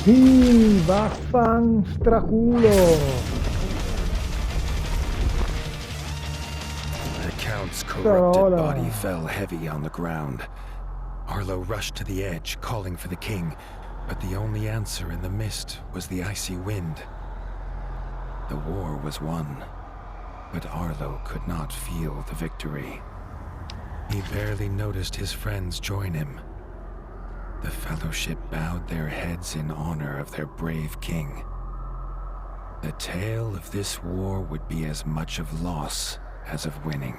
Sì, vaffan straculo! The Count's corrupted Starola! body fell heavy on the ground. Arlo rushed to the edge, calling for the king, but the only answer in the mist was the icy wind. The war was won, but Arlo could not feel the victory. He barely noticed his friends join him. The Fellowship bowed their heads in honor of their brave king. The tale of this war would be as much of loss as of winning.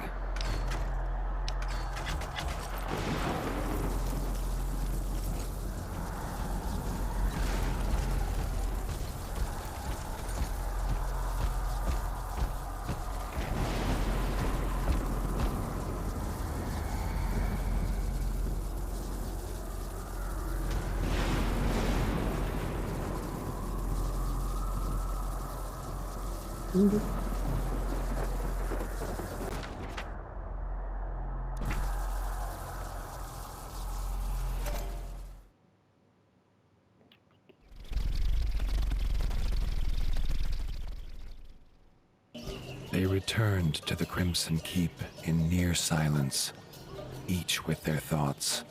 They returned to the Crimson Keep in near silence, each with their thoughts.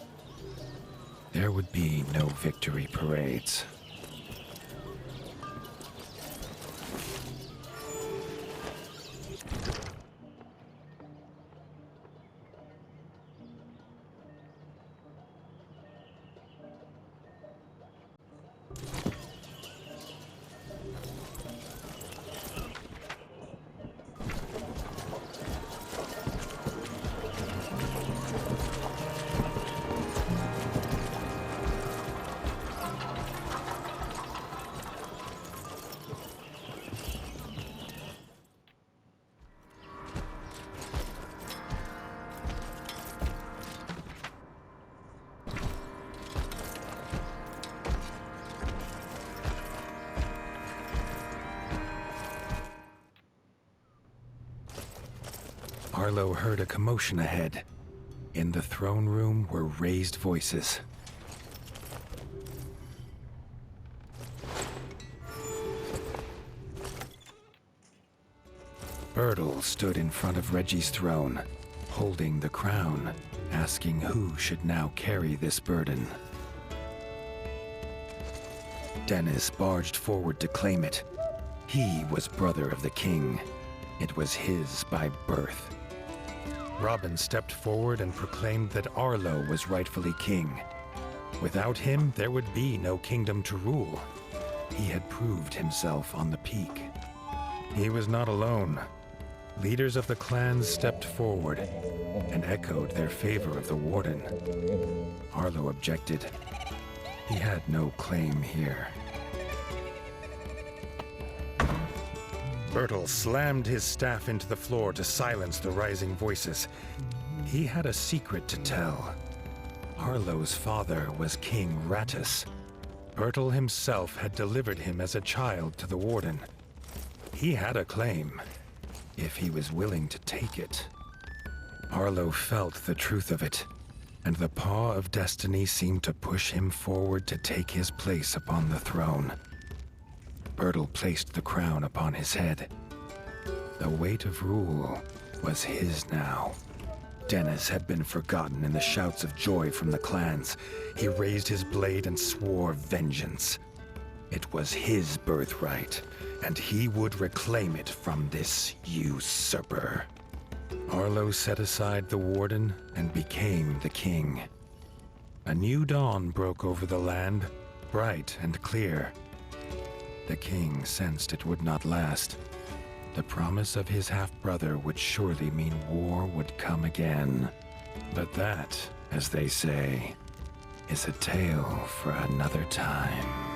There would be no victory parades. Arlo heard a commotion ahead. In the throne room were raised voices. Bertil stood in front of Reggie's throne, holding the crown, asking who should now carry this burden. Dennis barged forward to claim it. He was brother of the king. It was his by birth. Robin stepped forward and proclaimed that Arlo was rightfully king. Without him, there would be no kingdom to rule. He had proved himself on the peak. He was not alone. Leaders of the clans stepped forward and echoed their favor of the warden. Arlo objected. He had no claim here. Bertil slammed his staff into the floor to silence the rising voices. He had a secret to tell. Arlo's father was King Rattus. Bertil himself had delivered him as a child to the warden. He had a claim, if he was willing to take it. Arlo felt the truth of it, and the paw of destiny seemed to push him forward to take his place upon the throne. Bertil placed the crown upon his head. The weight of rule was his now. Dennis had been forgotten in the shouts of joy from the clans. He raised his blade and swore vengeance. It was his birthright, and he would reclaim it from this usurper. Arlo set aside the warden and became the king. A new dawn broke over the land, bright and clear. The king sensed it would not last. The promise of his half-brother would surely mean war would come again. But that, as they say, is a tale for another time.